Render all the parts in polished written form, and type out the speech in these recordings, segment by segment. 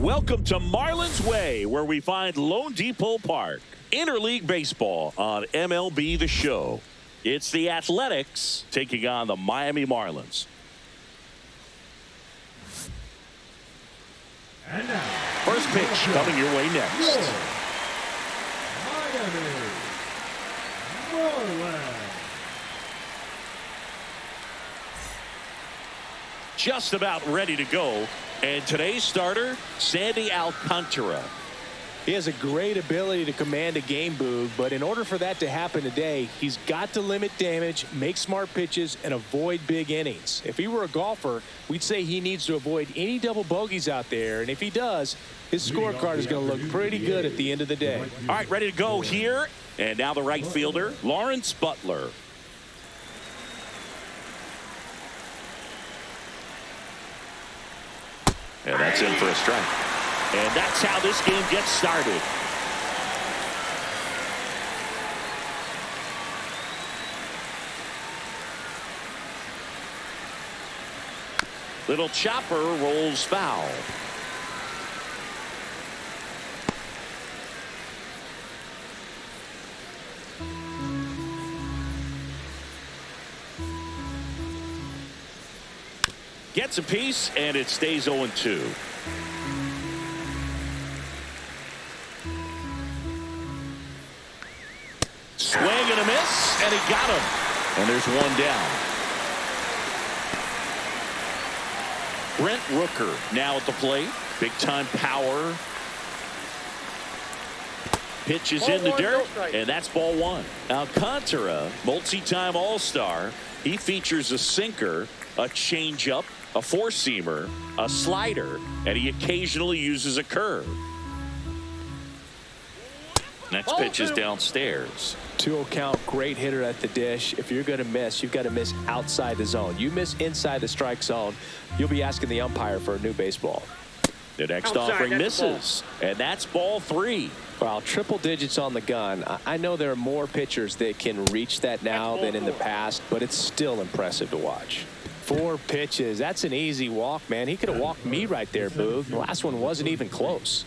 Welcome to Marlins Way, where we find Lone Depot Park. Interleague baseball on MLB The Show. It's the Athletics taking on the Miami Marlins. And now, first pitch coming your way next. Miami Marlins. Just about ready to go. And today's starter, Sandy Alcantara. He has a great ability to command a game, Boog, but in order for that to happen today, he's got to limit damage, make smart pitches, and avoid big innings. If he were a golfer, we'd say he needs to avoid any double bogeys out there, and if he does, his scorecard is going to look pretty good at the end of the day. All right, ready to go here. And now the right fielder, Lawrence Butler. And that's in for a strike. And that's how this game gets started. Little chopper rolls foul. Gets a piece, and it stays 0-2. Swing and a miss, and he got him. And there's one down. Brent Rooker now at the plate. Big time power. Pitch is in the dirt, and that's ball one. Alcantara, multi-time All-Star. He features a sinker, a changeup, a four-seamer, a slider, and he occasionally uses a curve. Next pitch is downstairs. 2-0 count, great hitter at the dish. If you're going to miss, you've got to miss outside the zone. You miss inside the strike zone, you'll be asking the umpire for a new baseball. The next offering misses, and that's ball three. Wow, triple digits on the gun. I know there are more pitchers that can reach that now than in the past, but it's still impressive to watch. 4 pitches. That's an easy walk, man. He could have walked me right there, Boog. The last one wasn't even close.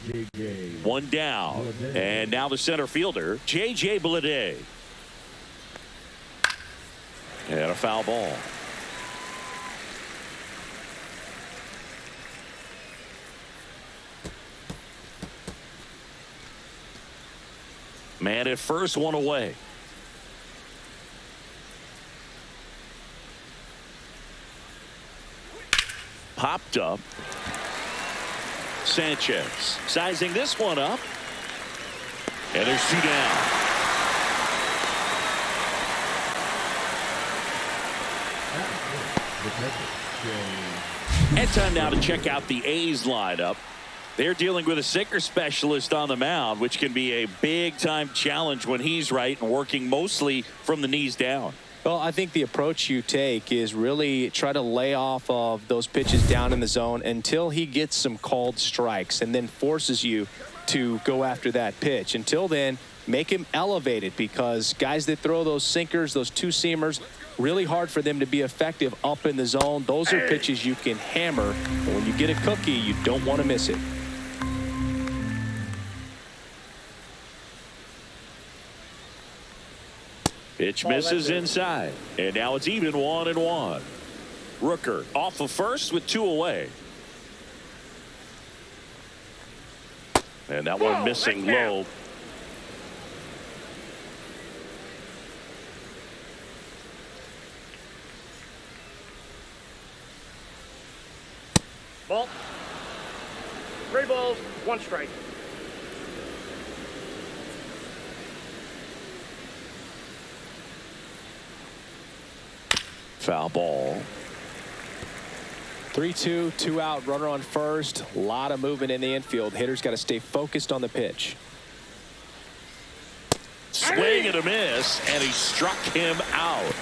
One down. And now the center fielder, J.J. Bleday. And a foul ball. Man at first, one away. Popped up. Sanchez sizing this one up. And there's 2 down. And time now to check out the A's lineup. They're dealing with a sinker specialist on the mound, which can be a big-time challenge when he's right and working mostly from the knees down. Well, I think the approach you take is really try to lay off of those pitches down in the zone until he gets some called strikes and then forces you to go after that pitch. Until then, make him elevated, because guys that throw those sinkers, those two-seamers, really hard for them to be effective up in the zone. Those are pitches you can hammer. And when you get a cookie, you don't want to miss it. Pitch misses inside, and now it's even 1-1. Rooker off of first with 2 away. And that one missing low. Ball. 3 balls, 1 strike. Foul ball. 3-2, 2 out, runner on first. A lot of movement in the infield. Hitter's got to stay focused on the pitch. Swing and a miss, and he struck him out.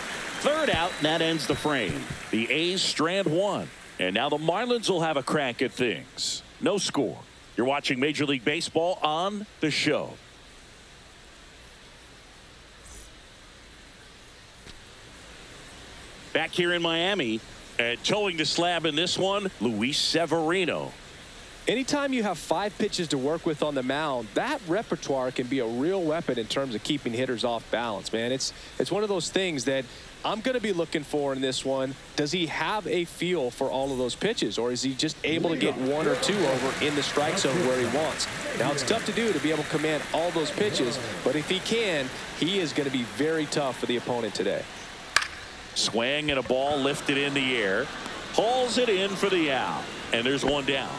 3rd out, and that ends the frame. The A's strand 1. And now the Marlins will have a crack at things. No score. You're watching Major League Baseball on The Show. Back here in Miami, and towing the slab in this one, Luis Severino. Anytime you have 5 pitches to work with on the mound, that repertoire can be a real weapon in terms of keeping hitters off balance, man. It's one of those things that I'm going to be looking for in this one. Does he have a feel for all of those pitches, or is he just able to get 1 or 2 over in the strike zone where he wants? Now, it's tough to do to be able to command all those pitches, but if he can, he is going to be very tough for the opponent today. Swing and a ball lifted in the air. Hauls it in for the out, and there's one down.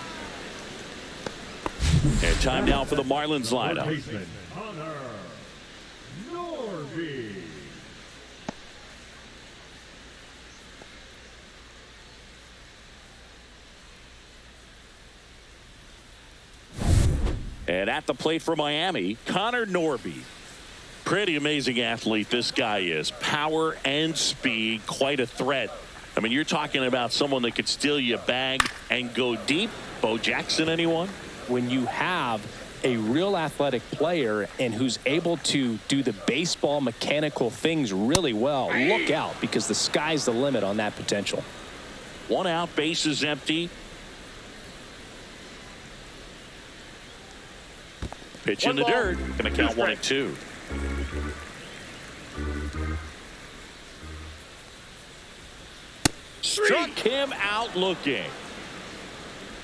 And time now for the Marlins lineup. And at the plate for Miami, Connor Norby. Pretty amazing athlete this guy is. Power and speed, quite a threat. I mean, you're talking about someone that could steal you a bag and go deep. Bo Jackson, anyone? When you have a real athletic player and who's able to do the baseball mechanical things really well, look out, because the sky's the limit on that potential. 1 out, bases empty. Pitch in the dirt. Going to count 1 and 2. Struck him out looking.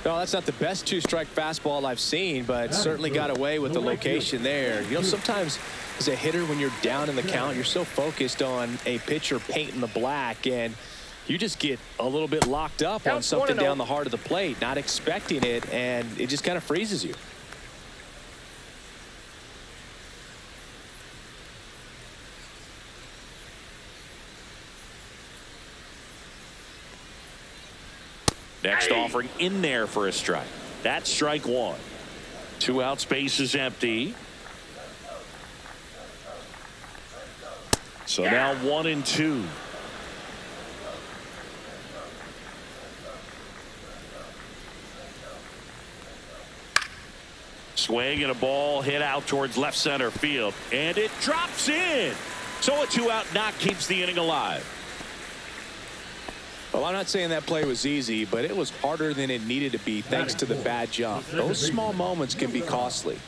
No, that's not the best 2-strike fastball I've seen, but certainly got away with the location there. You know, sometimes as a hitter, when you're down in the count, you're so focused on a pitcher painting the black, and you just get a little bit locked up on something down the heart of the plate, not expecting it, and it just kind of freezes you. Next offering in there for a strike. That's strike 1. 2 outs, bases empty. So now 1 and 2. Swing and a ball hit out towards left center field, and it drops in. So a 2-out knock keeps the inning alive. Well, I'm not saying that play was easy, but it was harder than it needed to be thanks to the bad jump. Those small moments can be costly.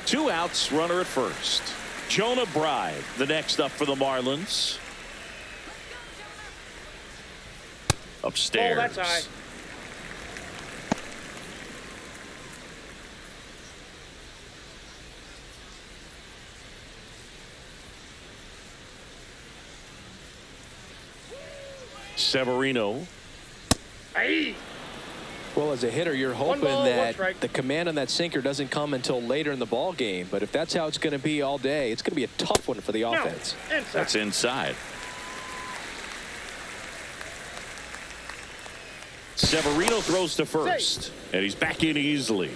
2 outs, runner at first. Jonah Bride, the next up for the Marlins. Upstairs. Oh, that's high. Severino. Well, as a hitter, you're hoping that the command on that sinker doesn't come until later in the ball game. But if that's how it's going to be all day, it's going to be a tough one for the offense. That's inside. Severino throws to first, and he's back in easily.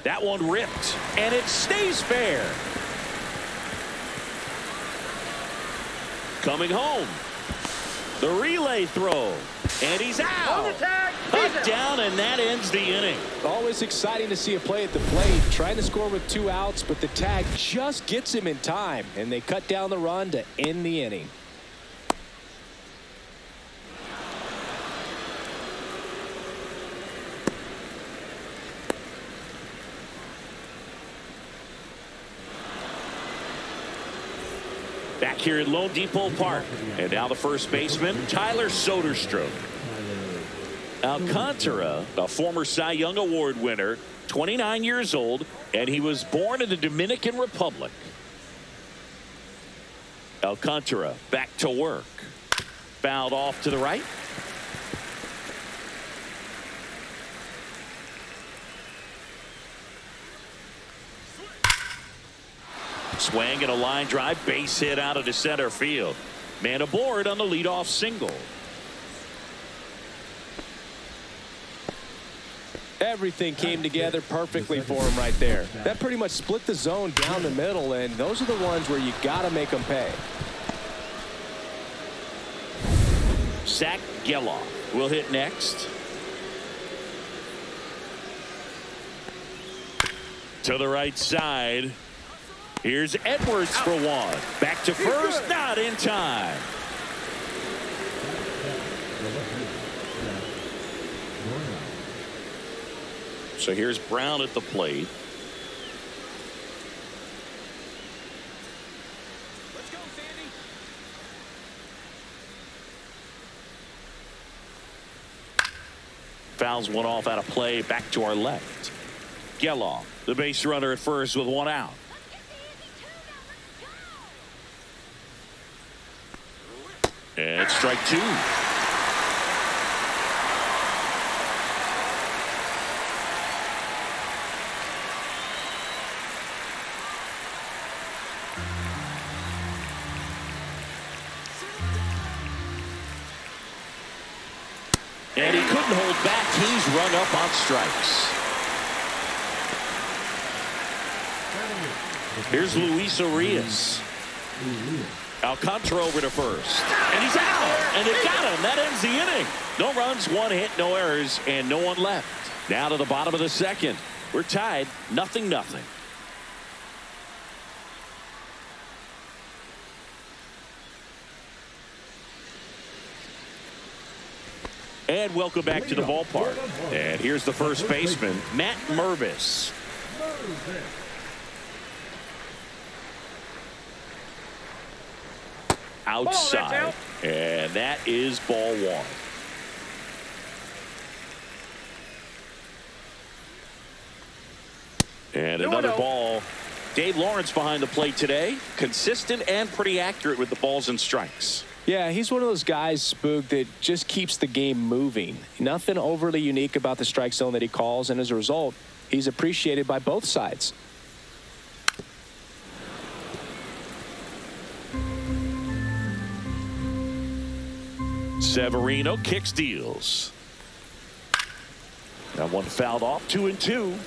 That one ripped, and it stays fair. Coming home. The relay throw, and he's out. Cut down, and that ends the inning. Always exciting to see a play at the plate. Trying to score with 2 outs, but the tag just gets him in time, and they cut down the run to end the inning. Back here at Lone Depot Park. And now the first baseman, Tyler Soderstrom. Alcantara, a former Cy Young Award winner, 29 years old, and he was born in the Dominican Republic. Alcantara back to work. Fouled off to the right. Swing and a line drive, base hit out of the center field. Man aboard on the leadoff single. Everything came together perfectly for him right there. That pretty much split the zone down the middle, and those are the ones where you got to make them pay. Zach Geloff will hit next. To the right side. Here's Edwards for one. Back to first, not in time. So here's Brown at the plate. Let's go, Sandy. Fouls one off out of play. Back to our left. Geloff, the base runner at first with one out. And strike two. And he couldn't hold back. He's run up on strikes. Here's Luis Urias. Alcantara over to first. And he's out. And they got him. That ends the inning. No runs, one hit, no errors, and no one left. Now to the bottom of the second. We're tied, 0-0. And welcome back to the ballpark. And here's the first baseman, Matt Mervis. Outside. And that is ball one. And another ball. Dave Lawrence behind the plate today. Consistent and pretty accurate with the balls and strikes. Yeah, he's one of those guys, Spook, that just keeps the game moving. Nothing overly unique about the strike zone that he calls, and as a result, he's appreciated by both sides. Severino kicks, deals. That one fouled off, 2-2.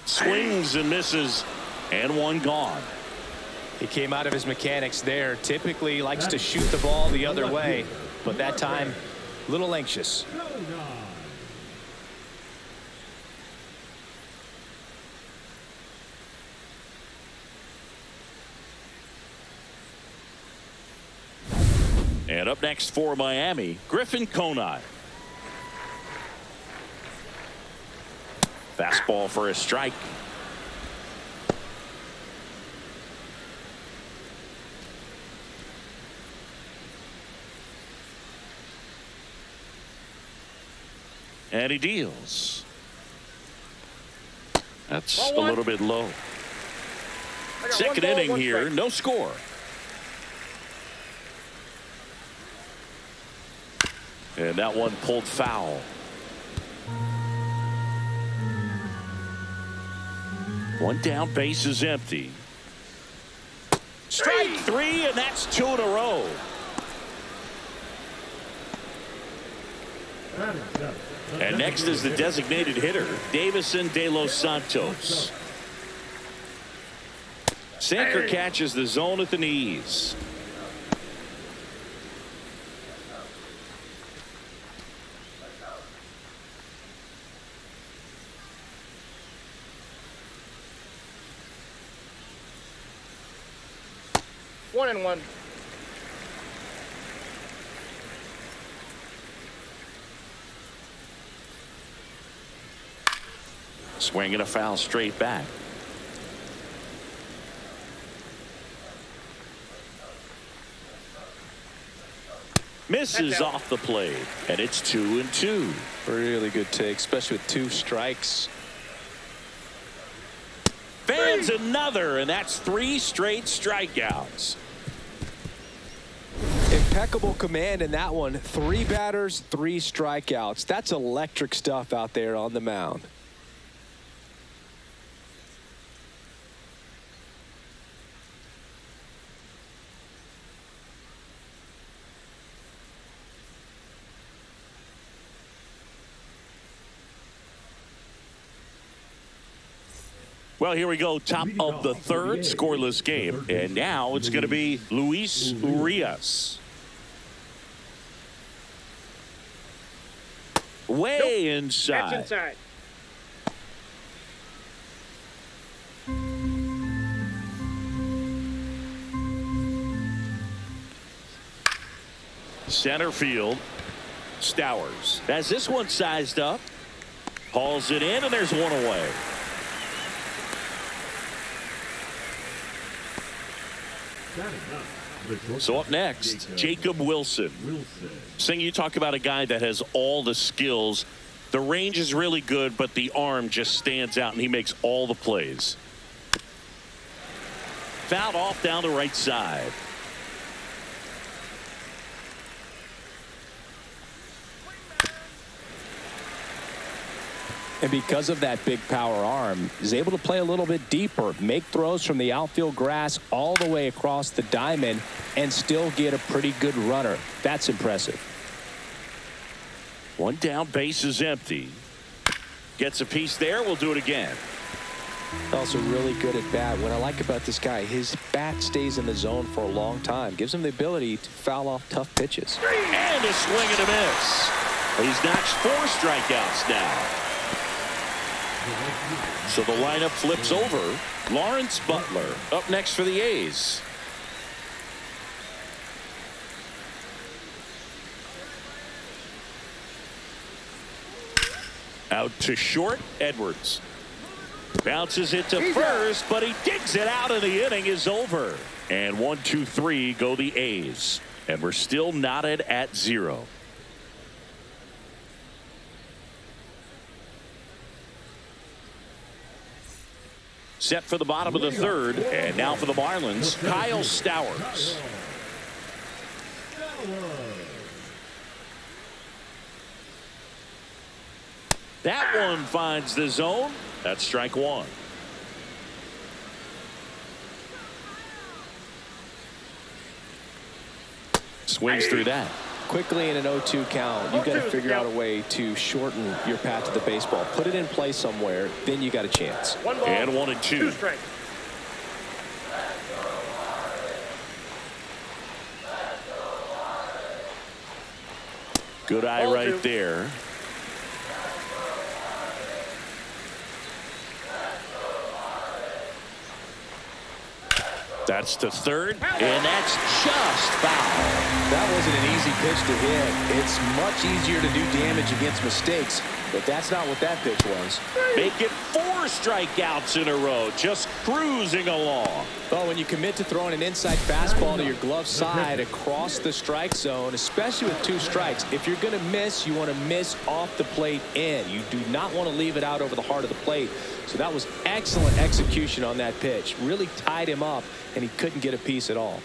Swings and misses, and one gone. He came out of his mechanics there. Typically likes to shoot the ball the other way, but that time, a little anxious. And up next for Miami, Griffin Conine. Fastball for a strike. And he deals. That's a little bit low. Second inning here, no score. And that one pulled foul. One down, base is empty. Strike three, and that's two in a row. And next is the designated hitter, Davison De Los Santos. Sinker catches the zone at the knees. One and one. Swinging a foul straight back. Misses off the plate, and it's 2-2. Really good take, especially with two strikes. Fans another, and that's 3 straight strikeouts. Impeccable command in that one. 3 batters, 3 strikeouts. That's electric stuff out there on the mound. Well, here we go. Top of the third, scoreless game. And now it's going to be Luis Urias. Way That's inside. inside. Center field. Stowers has this one sized up. Hauls it in, and there's one away. So up next, Jacob Wilson. Sing, you talk about a guy that has all the skills. The range is really good, but the arm just stands out, and he makes all the plays. Fouled off down the right side. And because of that big power arm, he's able to play a little bit deeper, make throws from the outfield grass all the way across the diamond, and still get a pretty good runner. That's impressive. One down, base is empty. Gets a piece there. We'll do it again. Also really good at bat. What I like about this guy, his bat stays in the zone for a long time. Gives him the ability to foul off tough pitches. And a swing and a miss. He's notched 4 strikeouts now. So the lineup flips over. Lawrence Butler up next for the A's. Out to short, Edwards. Bounces it to first, but he digs it out, and the inning is over. And 1, 2, 3 go the A's. And we're still knotted at 0. Set for the bottom of the 3rd, and now for the Marlins, Kyle Stowers. That one finds the zone. That's strike 1. Swings through that. Quickly in an 0-2 count, you've got to figure out a way to shorten your path to the baseball. Put it in play somewhere, then you got a chance. And 1 and 2. 2 strikes. Good eye right there. That's to 3rd, and that's just foul. That wasn't an easy pitch to hit. It's much easier to do damage against mistakes, but that's not what that pitch was. Make it 4 strikeouts in a row, just cruising along. Well, when you commit to throwing an inside fastball to your glove side across the strike zone, especially with 2 strikes, if you're going to miss, you want to miss off the plate in. You do not want to leave it out over the heart of the plate. So that was excellent execution on that pitch. Really tied him up, and he couldn't get a piece at all.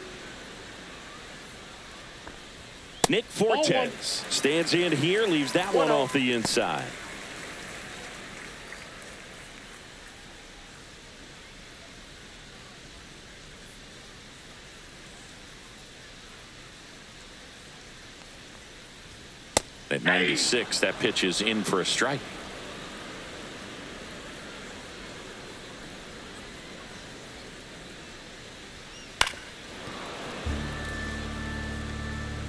Nick Fortes stands in here, leaves that one off the inside. At 96, that pitch is in for a strike.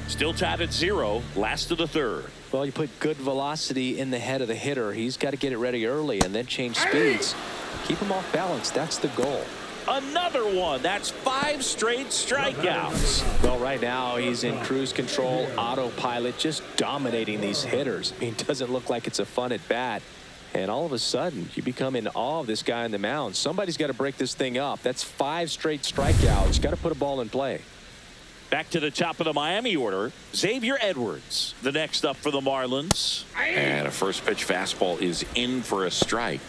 Still tied at 0, last of the 3rd. Well, you put good velocity in the head of the hitter. He's got to get it ready early and then change speeds. Keep him off balance. That's the goal. Another one. That's 5 straight strikeouts. Well, right now he's in cruise control, autopilot, just dominating these hitters. I mean, it doesn't look like it's a fun at bat. And all of a sudden, you become in awe of this guy on the mound. Somebody's got to break this thing up. That's 5 straight strikeouts. You got to put a ball in play. Back to the top of the Miami order, Xavier Edwards, the next up for the Marlins. And a first pitch fastball is in for a strike.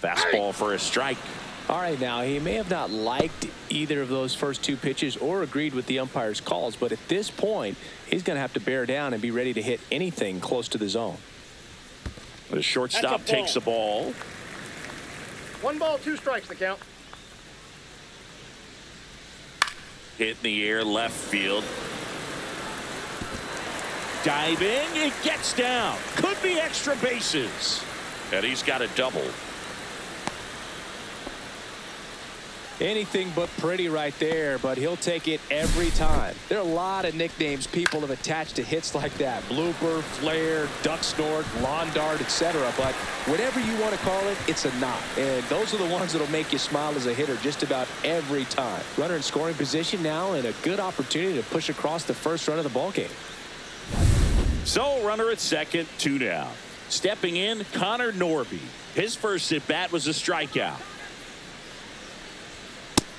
Fastball for a strike. All right, now he may have not liked either of those first 2 pitches or agreed with the umpire's calls, but at this point, he's going to have to bear down and be ready to hit anything close to the zone. The shortstop takes the ball. 1 ball, 2 strikes, the count. Hit in the air, left field. Diving, it gets down. Could be extra bases. And he's got a double. Anything but pretty right there, but he'll take it every time. There are a lot of nicknames people have attached to hits like that. Blooper, flare, duck snort, lawn dart, etc. But whatever you want to call it, it's a knot. And those are the ones that'll make you smile as a hitter just about every time. Runner in scoring position now and a good opportunity to push across the first run of the ballgame. So runner at second, 2 down. Stepping in, Connor Norby. His first at bat was a strikeout.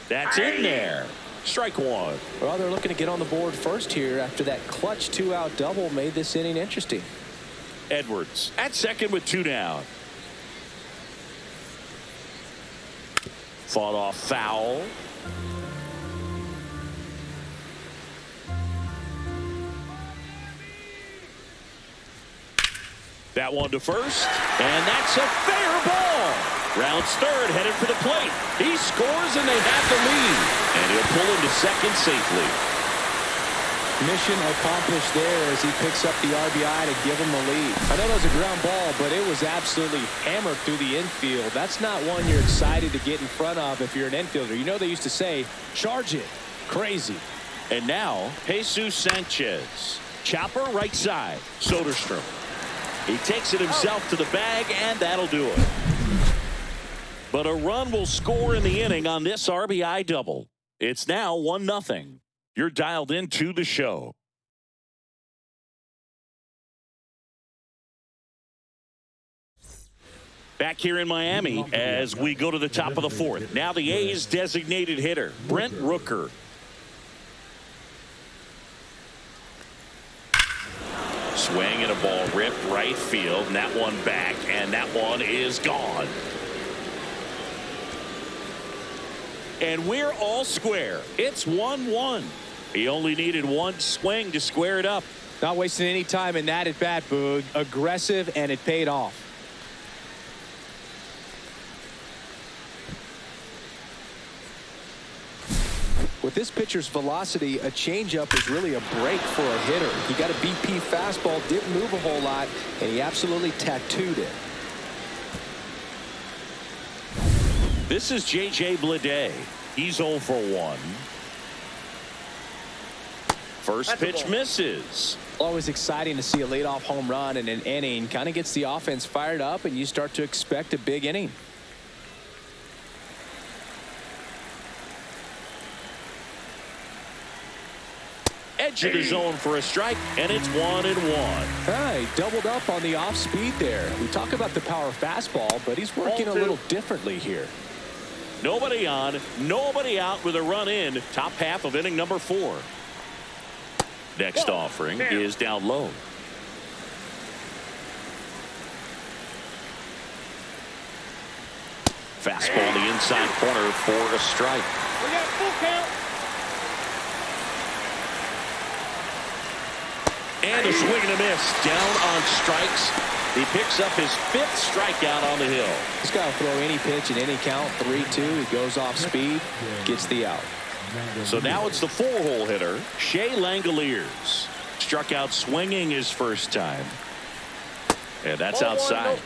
That's in there. Strike one. Well, they're looking to get on the board first here after that clutch 2-out double made this inning interesting. Edwards at second with 2 down. Fought off foul. That one to first, and that's a fair ball. Rounds third, headed for the plate. He scores, and they have the lead. And he'll pull into second safely. Mission accomplished there as he picks up the RBI to give him the lead. I know that was a ground ball, but it was absolutely hammered through the infield. That's not one you're excited to get in front of if you're an infielder. You know they used to say, charge it. Crazy. And now, Jesus Sanchez. Chopper right side. Soderstrom. He takes it himself to the bag, and that'll do it. But a run will score in the inning on this RBI double. It's now 1-0. You're dialed into the show. Back here in Miami as we go to the top of the fourth. Now the A's designated hitter, Brent Rooker. Swing and a ball ripped right field, and that one back, and that one is gone. And we're all square. It's 1-1. He only needed one swing to square it up. Not wasting any time in that at bat, Boog. Aggressive, and it paid off. With this pitcher's velocity, a changeup is really a break for a hitter. He got a BP fastball, didn't move a whole lot, and he absolutely tattooed it. This is J.J. Bleday. He's 0 for 1. First pitch misses. Always exciting to see a leadoff home run in an inning. Kind of gets the offense fired up, and you start to expect a big inning. Edge of the zone for a strike, and it's 1-1. He doubled up on the off speed there. We talk about the power fastball, but he's working a little differently here. Nobody on, nobody out with a run in. Top half of inning number 4. Next offering is down low. Fastball the inside corner for a strike. We got full count. And a swing and a miss. Down on strikes. He picks up his 5th strikeout on the hill. He's got to throw any pitch in any count. 3-2. He goes off speed, gets the out. So now it's the 4-hole hitter, Shea Langoliers. Struck out swinging his first time. And that's outside.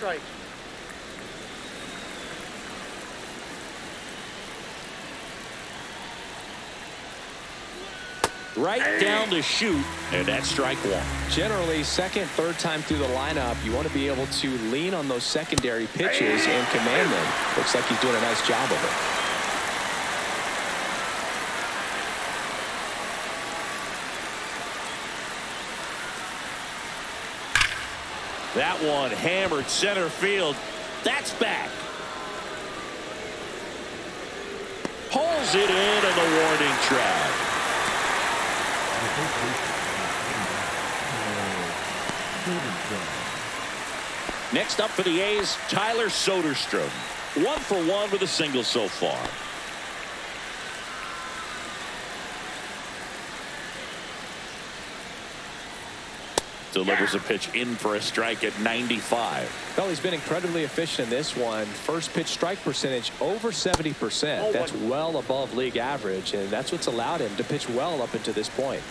Right down the chute, and that's strike 1. Generally, second, third time through the lineup, you want to be able to lean on those secondary pitches and command them. Looks like he's doing a nice job of it. That one hammered center field. That's back. Pulls it in on the warning track. Next up for the A's, Tyler Soderstrom. 1 for 1 with a single so far. Delivers a pitch in for a strike at 95. Well, he's been incredibly efficient in this one. First pitch strike percentage over 70%. That's well above league average, and that's what's allowed him to pitch well up until this point.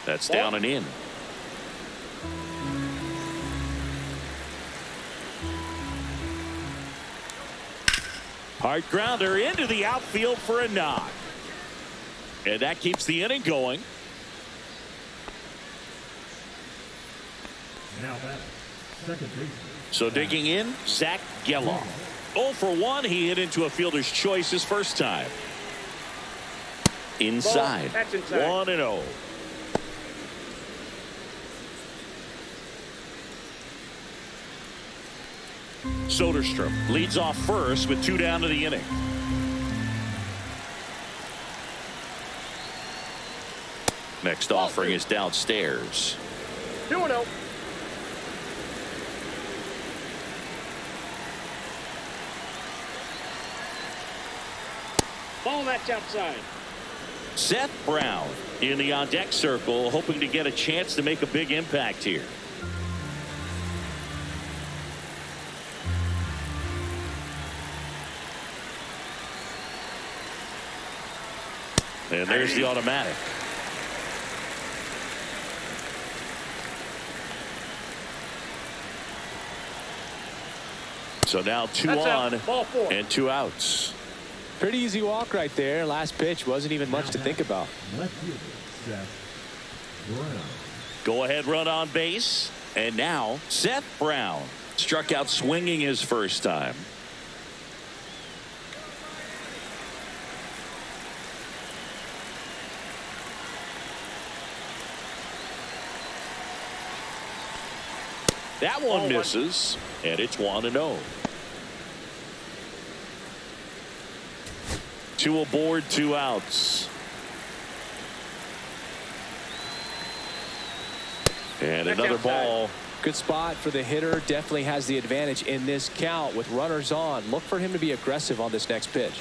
That's down and in. Hard grounder into the outfield for a knock. And that keeps the inning going. Now back, second base. So digging in, Zach Geloff. 0 for 1. He hit into a fielder's choice his first time. Inside. That's inside. 1-0. Soderstrom leads off first with 2 down to the inning. Next offering is downstairs. 2-0. Ball that's outside. Seth Brown in the on-deck circle, hoping to get a chance to make a big impact here. And there's the automatic. So now 2 on and 2 outs. Pretty easy walk right there. Last pitch wasn't even much to think about. Left fielder, Seth Brown. Go ahead run on base. And now Seth Brown struck out swinging his first time. That one misses, and it's 1-0. 2 aboard, 2 outs. And another ball. Good spot for the hitter. Definitely has the advantage in this count with runners on. Look for him to be aggressive on this next pitch.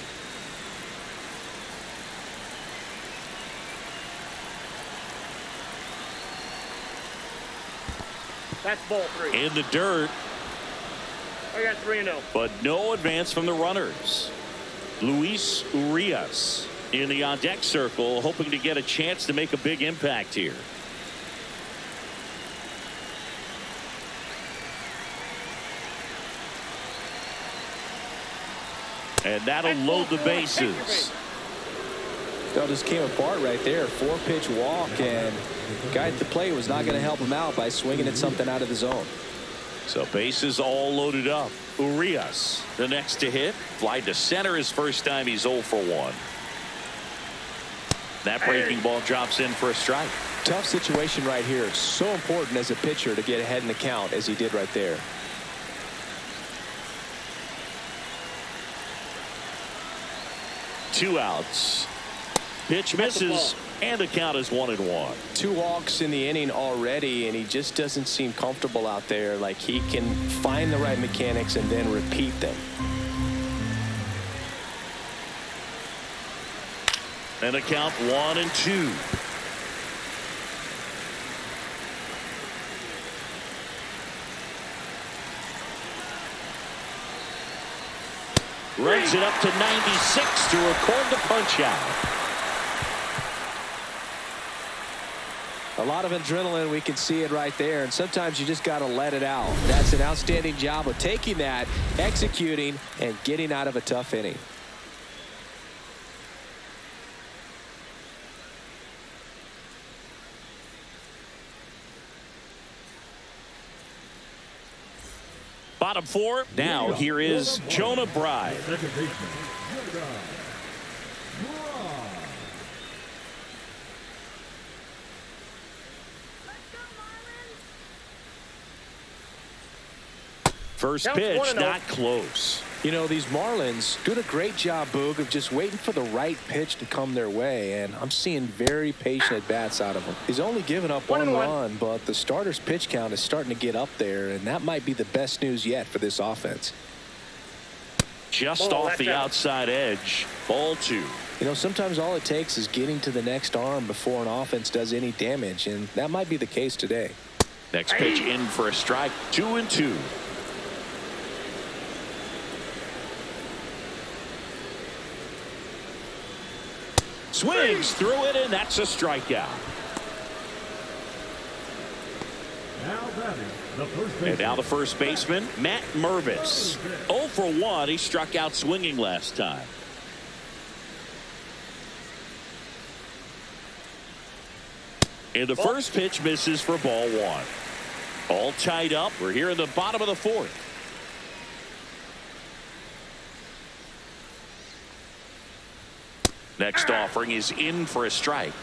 That's ball 3. In the dirt. I got 3-0. But no advance from the runners. Luis Urias in the on-deck circle, hoping to get a chance to make a big impact here. And that'll load the bases. That just came apart right there. 4-pitch walk, and the guy at the plate was not going to help him out by swinging at something out of the zone. So bases all loaded up. Urias, the next to hit. Fly to center his first time. He's 0 for 1. That breaking ball drops in for a strike. Tough situation right here. It's so important as a pitcher to get ahead in the count as he did right there. Two outs. Pitch misses, and the count is 1-1. 2 walks in the inning already, and he just doesn't seem comfortable out there. Like he can find the right mechanics and then repeat them. And the count 1-2. Runs it up to 96 to record the punch out. A lot of adrenaline, we can see it right there, and sometimes you just got to let it out. That's an outstanding job of taking that, executing, and getting out of a tough inning. Bottom 4. Now here is Jonah Bride. Second baseman, Jonah Bride. First pitch, not close. You know, these Marlins doing a great job, Boog, of just waiting for the right pitch to come their way, and I'm seeing very patient at-bats out of him. He's only given up 1 run, but the starter's pitch count is starting to get up there, and that might be the best news yet for this offense. Just off the outside edge. Ball 2. You know, sometimes all it takes is getting to the next arm before an offense does any damage, and that might be the case today. Next pitch in for a strike. 2-2. Swings through it, and that's a strikeout. Now batting, the first And baseman. now the first baseman, Matt Mervis. 0 for 1. He struck out swinging last time. And the first pitch misses for ball 1. All tied up. We're here in the bottom of the 4th. Next offering is in for a strike.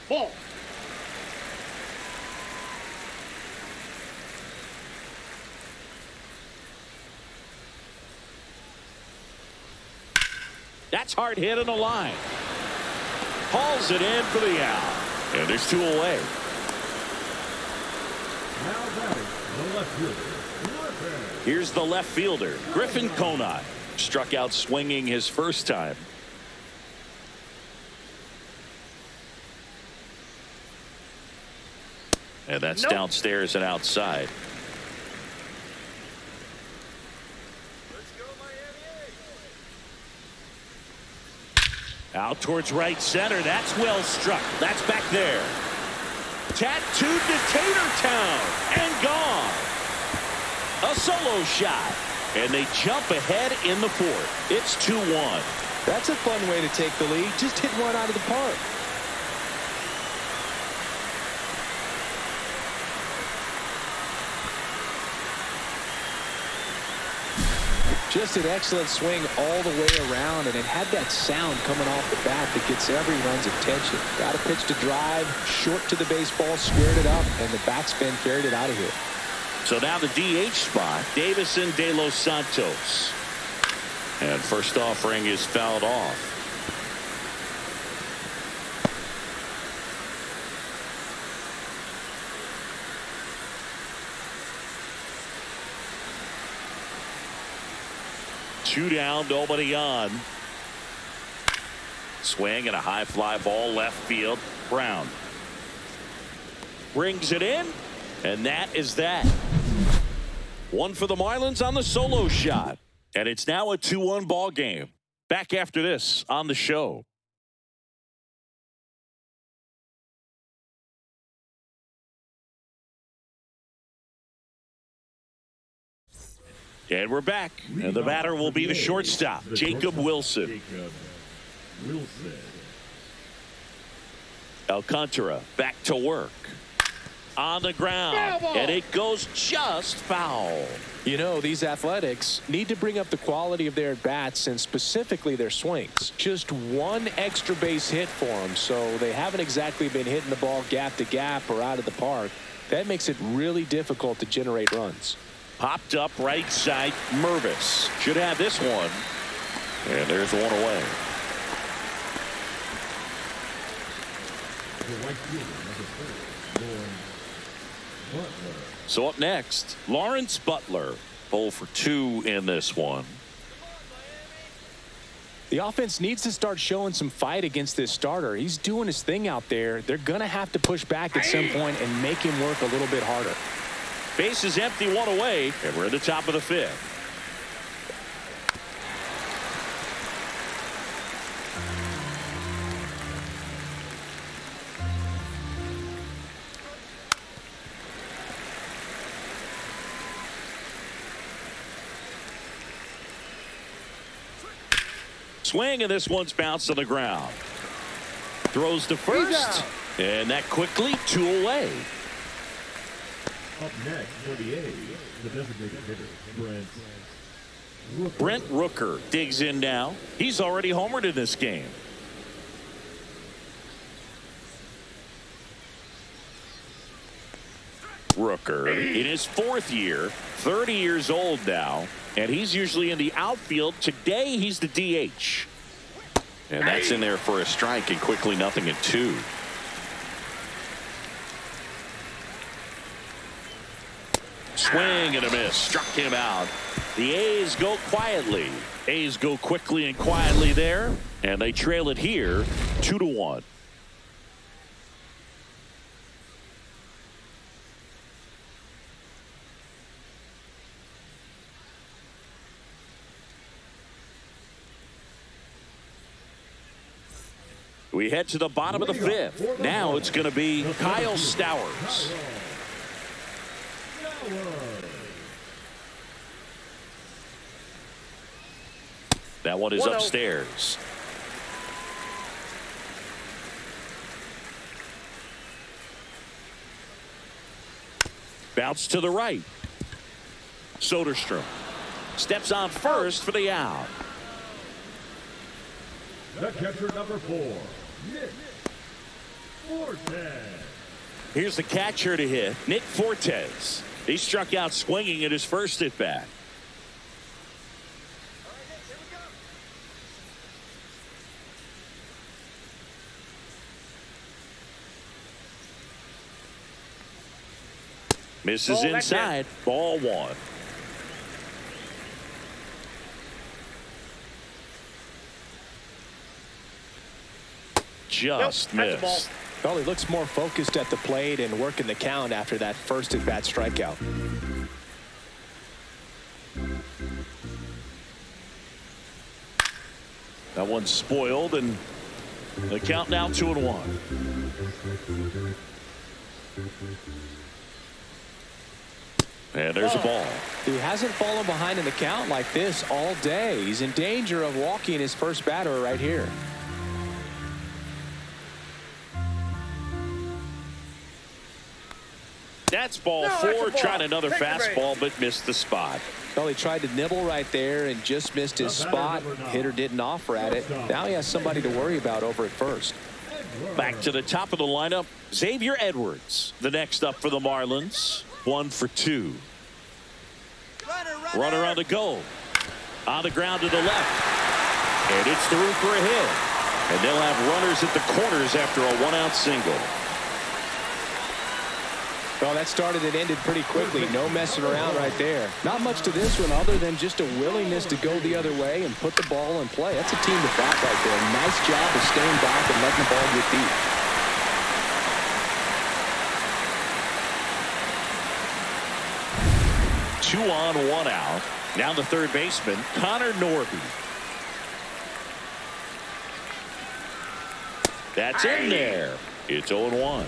Ball. That's hard hit on the line. Hauls it in for the out. And there's 2 away. Now batting, the left fielder. Griffin. Here's the left fielder, Griffin Conine. Struck out swinging his first time. And that's downstairs and outside. Out towards right center. That's well struck. That's back there. Tattooed to Tatertown and gone. A solo shot. And they jump ahead in the 4th. It's 2-1. That's a fun way to take the lead. Just hit one out of the park. Just an excellent swing all the way around, and it had that sound coming off the bat that gets everyone's attention. Got a pitch to drive, short to the baseball, squared it up, and the backspin carried it out of here. So now the DH spot, Davison de los Santos. And first offering is fouled off. Two down, nobody on. Swing and a high fly ball left field. Brown brings it in, and that is that. One for the Marlins on the solo shot, and it's now a 2-1 ball game. Back after this on the show. And we're back, and the batter will be the shortstop, Jacob Wilson. Jacob Wilson. Alcantara back to work. On the ground, and it goes just foul. You know, these Athletics need to bring up the quality of their bats and specifically their swings. Just one extra base hit for them, so they haven't exactly been hitting the ball gap to gap or out of the park. That makes it really difficult to generate runs. Popped up right side, Mervis. Should have this one. And there's one away. The right fielder, number 4, Lawrence Butler. So up next, Lawrence Butler. 0 for 2 in this one. The offense needs to start showing some fight against this starter. He's doing his thing out there. They're going to have to push back at some point and make him work a little bit harder. Base is empty, one away, and we're at the top of the 5th. Swing, and this one's bounced on the ground. Throws to first, and that quickly 2 away. Up next for the A's, the designated hitter, Brent Rooker digs in now. He's already homered in this game. Rooker in his 4th year, 30 years old now, and he's usually in the outfield. Today he's the DH. And that's in there for a strike, and quickly 0-2. Swing and a miss. Struck him out. The A's go quietly. A's go quickly and quietly there, and they trail it here 2-1. We head to the bottom of the fifth. Now it's going to be Kyle Stowers. That one is upstairs. Bounce to the right. Soderstrom steps on first for the out. The catcher, number 4, Nick Fortes. Here's the catcher to hit, Nick Fortes. He struck out swinging at his first at bat. Misses inside. Ball 1. Just missed. Well, he looks more focused at the plate and working the count after that first at bat strikeout. That one's spoiled, and the count now 2-1. And there's a ball. He hasn't fallen behind in the count like this all day. He's in danger of walking his first batter right here. That's ball 4. Tried another fastball, but missed the spot. Well, he tried to nibble right there and just missed his spot. Hitter didn't offer at it. Now he has somebody to worry about over at first. Back to the top of the lineup, Xavier Edwards. The next up for the Marlins. 1 for 2. Runner on the go. On the ground to the left. And it's through for a hit. And they'll have runners at the corners after a 1-out single. Well, that started and ended pretty quickly. No messing around right there. Not much to this one other than just a willingness to go the other way and put the ball in play. That's a team to bat right there. Nice job of staying back and letting the ball get deep. Two on, 1 out. Now the third baseman, Connor Norby. That's in there. It's 0-1.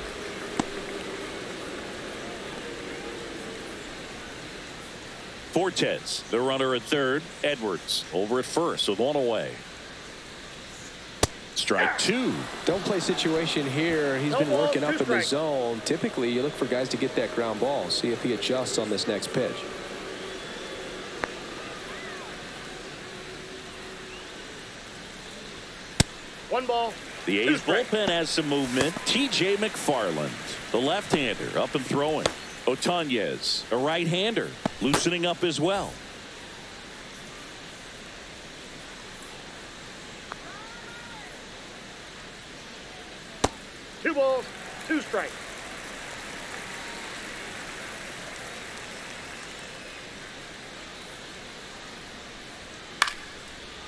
Fortes, the runner at third. Edwards over at first with 1 away. Strike 2. Don't play situation here. He's been working up in the zone. Typically, you look for guys to get that ground ball. See if he adjusts on this next pitch. One ball. The A's bullpen has some movement. T.J. McFarland, the left-hander, up and throwing. Otanez, a right-hander, loosening up as well. Two balls, 2 strikes.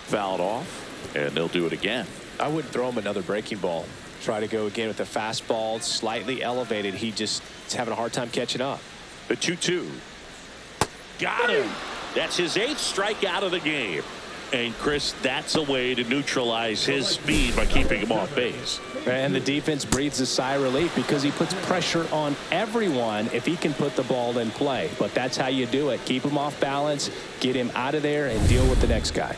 Fouled off, and they'll do it again. I wouldn't throw him another breaking ball. Try to go again with the fastball, slightly elevated. He just is having a hard time catching up. The 2-2. Got him. That's his 8th strikeout of the game. And Chris, that's a way to neutralize his speed by keeping him off base. And the defense breathes a sigh of relief because he puts pressure on everyone if he can put the ball in play. But that's how you do it. Keep him off balance, get him out of there, and deal with the next guy.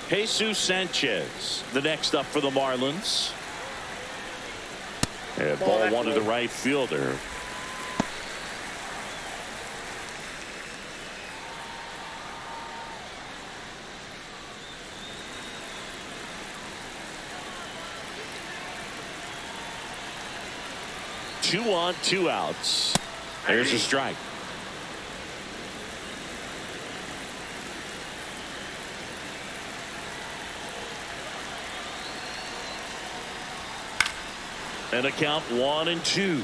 Jesus Sanchez, the next up for the Marlins. And ball 1 to the right fielder. Two on, 2 outs. There's a strike. And a count 1-2.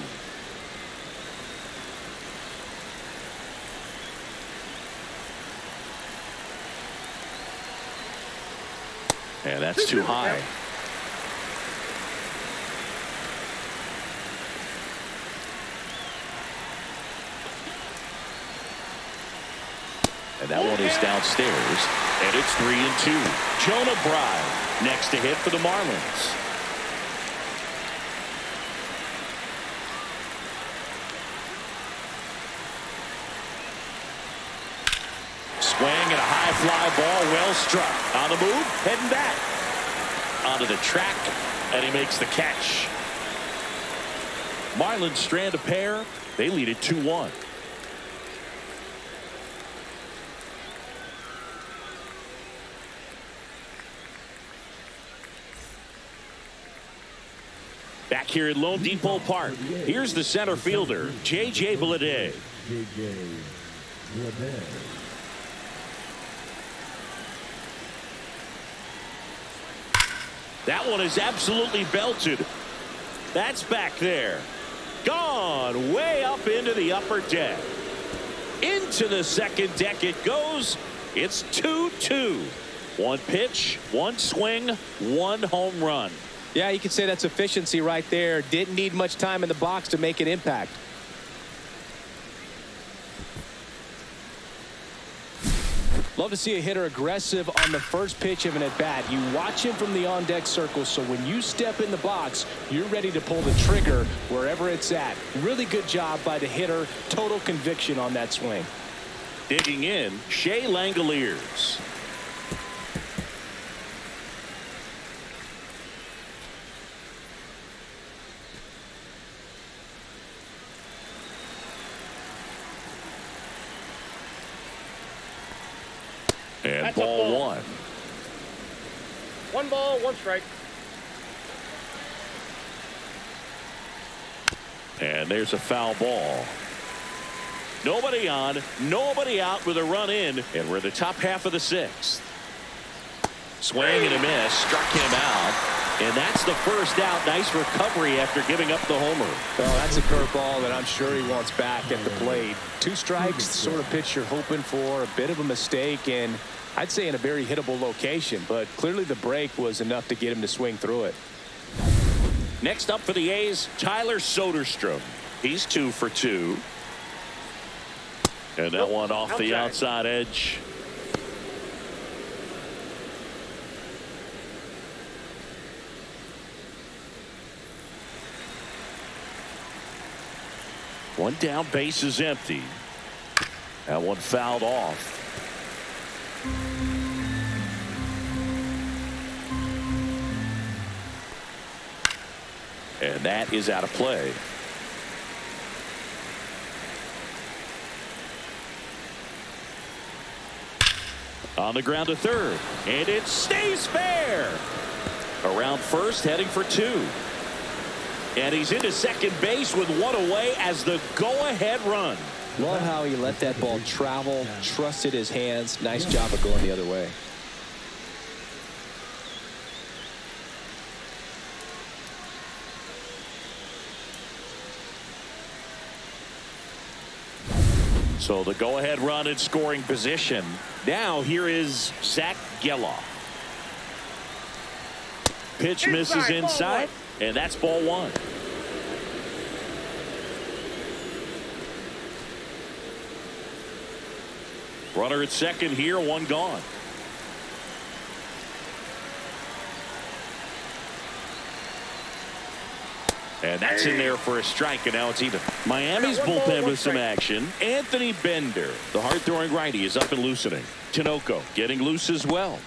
And that's too high. And that one is downstairs. And it's 3-2. Jonah Bride next to hit for the Marlins. fly ball, well struck. On the move, heading back. Onto the track, and he makes the catch. Marlins strand a pair. They lead it 2-1. Back here at Lone Depot Park, here's the center fielder, J.J. Bleday. That one is absolutely belted. That's back there. Gone way up into the upper deck. Into the second deck it goes. It's 2-2. One pitch, one swing, one home run. Yeah, you could say that's efficiency right there. Didn't need much time in the box to make an impact. Love to see a hitter aggressive on the first pitch of an at-bat. You watch him from the on-deck circle, so when you step in the box, you're ready to pull the trigger wherever it's at. Really good job by the hitter. Total conviction on that swing. Digging in, Shea Langoliers. And That's ball one. One ball, one strike. And there's a foul ball. Nobody on, nobody out with a run in, and we're the top half of the sixth. Swing and a miss, struck him out, and that's the first out. Nice recovery after giving up the homer. Oh, that's a curveball that I'm sure he wants back at the plate. Two strikes, the sort of pitch you're hoping for. A bit of a mistake, and I'd say in a very hittable location, but clearly the break was enough to get him to swing through it. Next up for the A's, Tyler Soderstrom. He's 2 for 2. And that one off the outside edge. One down, base is empty. That one fouled off. And that is out of play. On the ground to third, and it stays fair. Around first, heading for 2. And he's into second base with one away as the go-ahead run. Love how he let that ball travel, trusted his hands. Nice job of going the other way. So the go-ahead run in scoring position. Now here is Zach Geloff. Pitch misses inside, and that's ball one. Runner at second here, one gone. And that's in there for a strike, and now it's even. Miami's bullpen with some action. Anthony Bender, the hard-throwing righty, is up and loosening. Tinoco getting loose as well.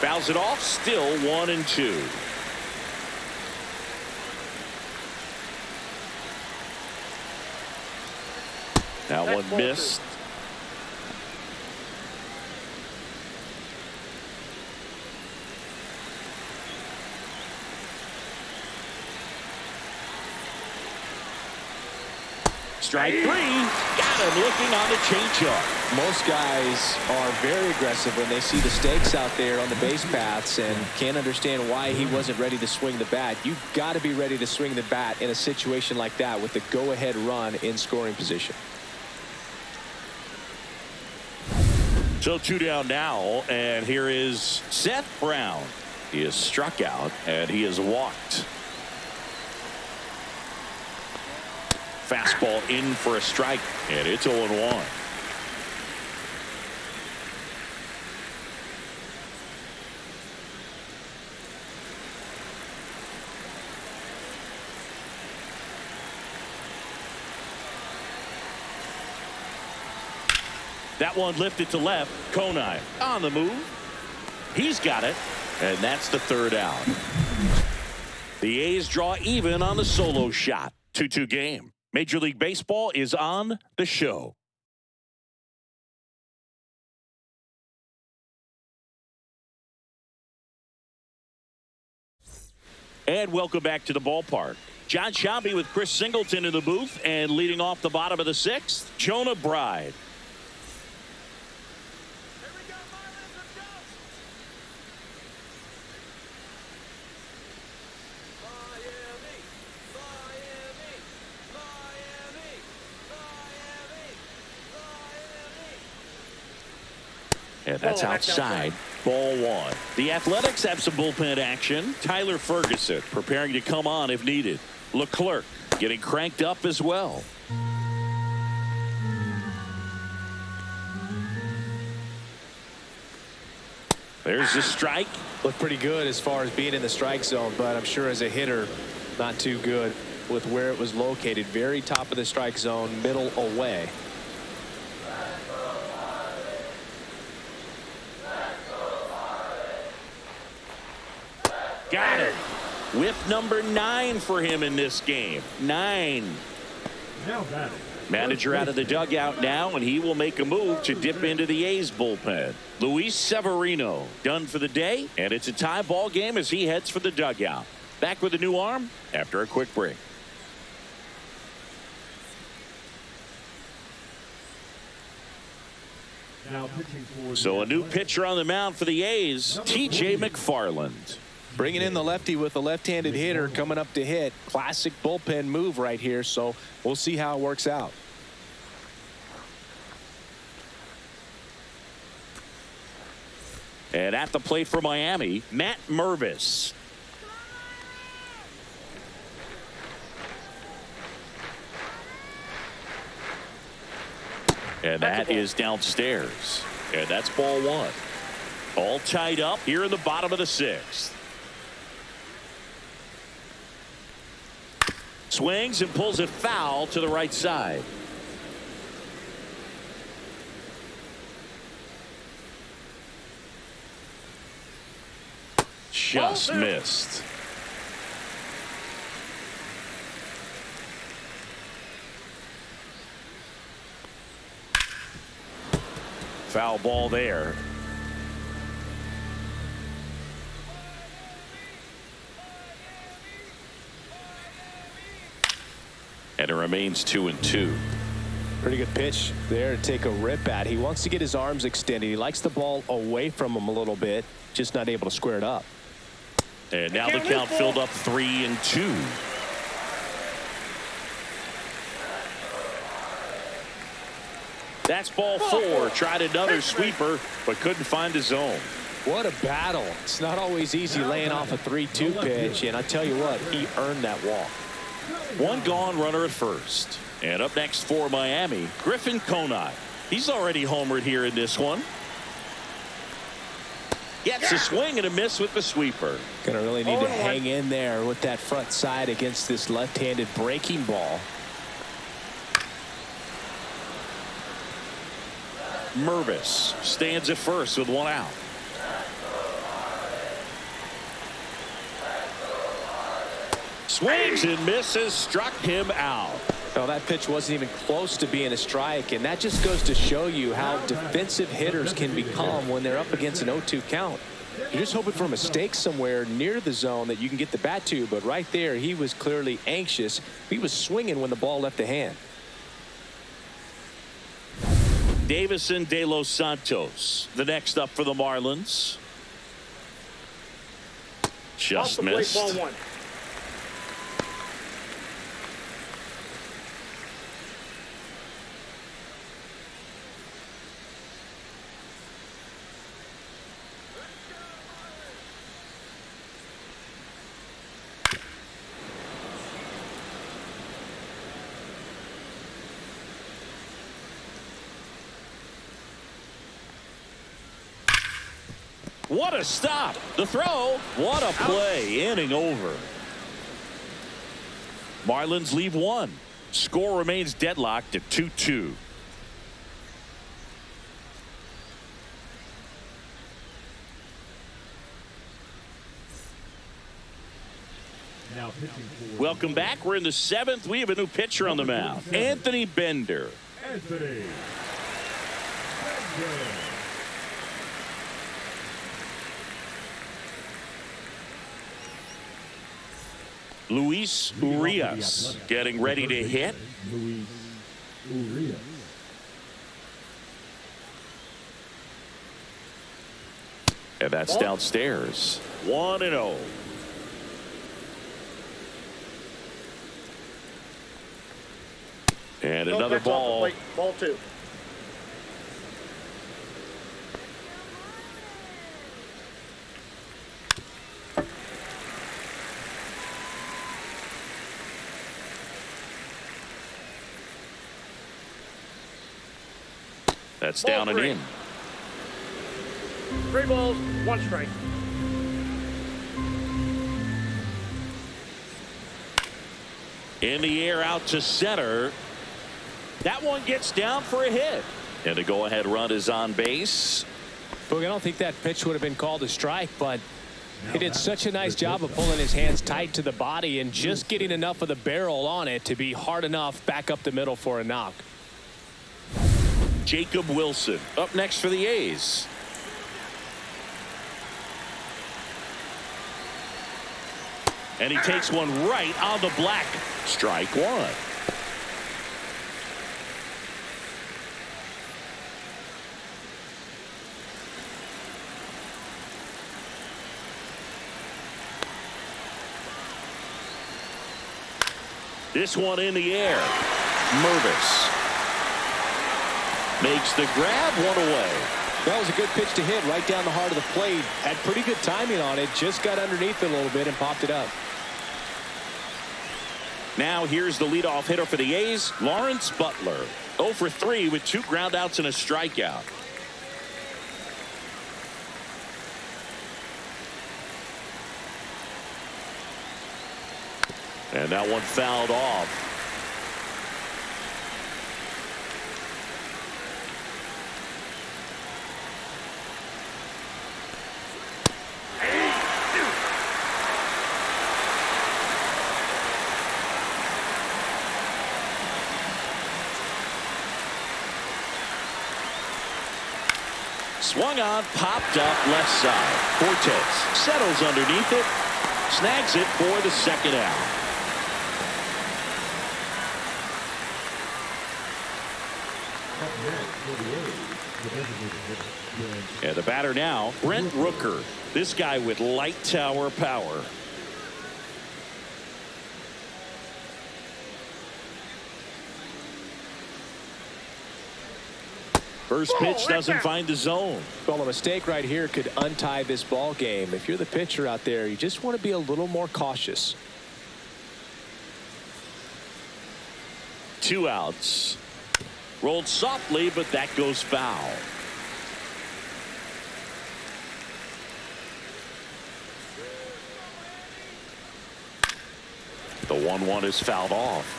Fouls it off, still 1-2. That one missed. Strike 3. Got him looking on the changeup. Most guys are very aggressive when they see the stakes out there on the base paths and can't understand why he wasn't ready to swing the bat. You've got to be ready to swing the bat in a situation like that with the go-ahead run in scoring position. So 2 down now, and here is Seth Brown. He is struck out, and he is walked. fastball in for a strike, and it's 0-1. That one lifted to left. Konai on the move. He's got it, and that's the third out. The A's draw even on the solo shot. 2-2 game. Major League Baseball is on the show. And welcome back to the ballpark. John Shelby with Chris Singleton in the booth, and leading off the bottom of the sixth, Jonah Bride. And that's outside. Ball one. The Athletics have some bullpen action. Tyler Ferguson preparing to come on if needed. Leclerc getting cranked up as well. There's the strike. Looked pretty good as far as being in the strike zone, but I'm sure as a hitter, not too good with where it was located. Very top of the strike zone, middle away. Got it. With number 9 for him in this game. 9. Now batting. Manager out of the dugout now, and he will make a move to dip into the A's bullpen. Luis Severino done for the day, and it's a tie ball game as he heads for the dugout. Back with a new arm after a quick break. Now pitching for So a new pitcher on the mound for the A's, T.J. McFarland. Bringing in the lefty with a left-handed hitter coming up to hit. Classic bullpen move right here, so we'll see how it works out. And at the plate for Miami, Matt Mervis. And that is downstairs. And that's ball one. All tied up here in the bottom of the sixth. Swings and pulls it foul to the right side. Just missed. Foul ball there. And it remains 2-2. Pretty good pitch there to take a rip at. He wants to get his arms extended. He likes the ball away from him a little bit, just not able to square it up. And now the count filled up 3-2. That's ball four. Tried another sweeper, but couldn't find his zone. What a battle. It's not always easy laying off a 3-2 pitch, and I tell you what, he earned that walk. One gone runner at first. And up next for Miami, Griffin Konai. He's already homered here in this one. Gets a swing and a miss with the sweeper. Gonna really need to hang in there with that front side against this left-handed breaking ball. Mervis stands at first with one out. Swings and misses, struck him out. Well, that pitch wasn't even close to being a strike, and that just goes to show you how defensive hitters can become when they're up against an 0-2 count. You're just hoping for a mistake somewhere near the zone that you can get the bat to, but right there he was clearly anxious. He was swinging when the ball left the hand. Davison De Los Santos, the next up for the Marlins. Just missed. Ball one. What a stop. The throw. What a play. Inning over. Marlins leave one. Score remains deadlocked at 2-2. Now pitching for Welcome back. We're in the 7th. We have a new pitcher on the mound. Anthony Bender. Anthony Bender. Luis Urias getting ready to hit. Luis Urias. And that's downstairs. 1-0. And No another pitch off the ball. plate. Ball 2. That's Ball down and 3. in. 3 balls, 1 strike. In the air out to center. That one gets down for a hit. And the go-ahead run is on base. Boog, I don't think that pitch would have been called a strike, but he did such a nice job of pulling his hands tight to the body and just getting enough of the barrel on it to be hard enough back up the middle for a knock. Jacob Wilson up next for the A's. And he takes one right on the black. Strike one. This one in the air. Mervis makes the grab, one away. That was a good pitch to hit right down the heart of the plate. Had pretty good timing on it. Just got underneath it a little bit and popped it up. Now here's the leadoff hitter for the A's, Lawrence Butler. 0 for 3 with 2 groundouts and a strikeout. And that one fouled off. Swung on, popped up left side. Cortez settles underneath it, snags it for the second out. Up next for the A's, the designated hitter. And the batter now, Brent Rooker. This guy with light tower power. First pitch doesn't find the zone. Well, a mistake right here could untie this ball game. If you're the pitcher out there, you just want to be a little more cautious. 2 outs. Rolled softly, but that goes foul. The 1-1 is fouled off.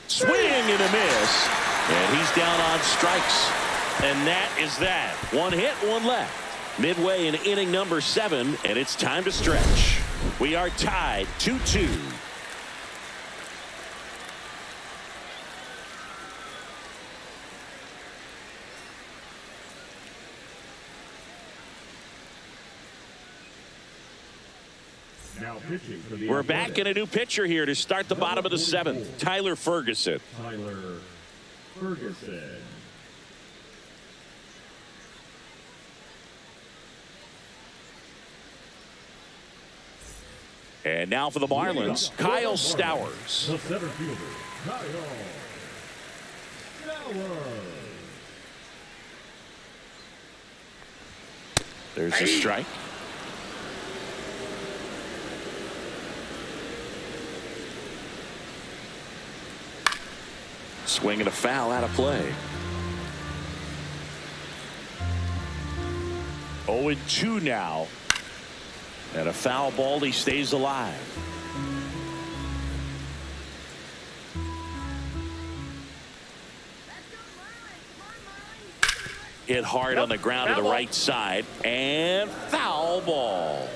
Swing and a miss. And he's down on strikes. And that is that. 1 hit, 1 left. Midway in inning number 7, and it's time to stretch. We are tied 2-2. Now pitching for the We're back in a new pitcher here to start the bottom of the 7th. Tyler Ferguson. Tyler Ferguson. And now for the Marlins, Kyle Stowers. The center fielder, Kyle Stowers. There's a strike. Swing and a foul out of play. 0-2 now. And a foul ball. He stays alive. Hit hard on the ground to the right side. And foul ball.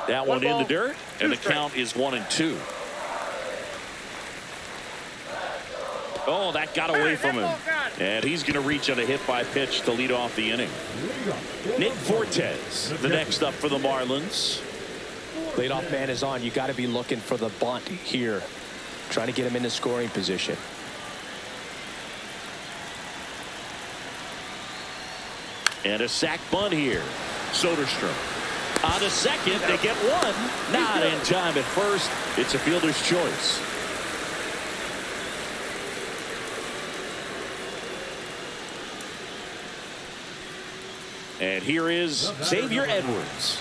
That one in the dirt. And the count is 1-2. Oh, that got away from him. And he's going to reach on a hit by pitch to lead off the inning. Nick Fortes, the next up for the Marlins. Leadoff man is on. You got to be looking for the bunt here. Trying to get him into scoring position. And a sac bunt here. Soderstrom. On to second. They get one. Not in time at first. It's a fielder's choice. And here is Xavier Edwards.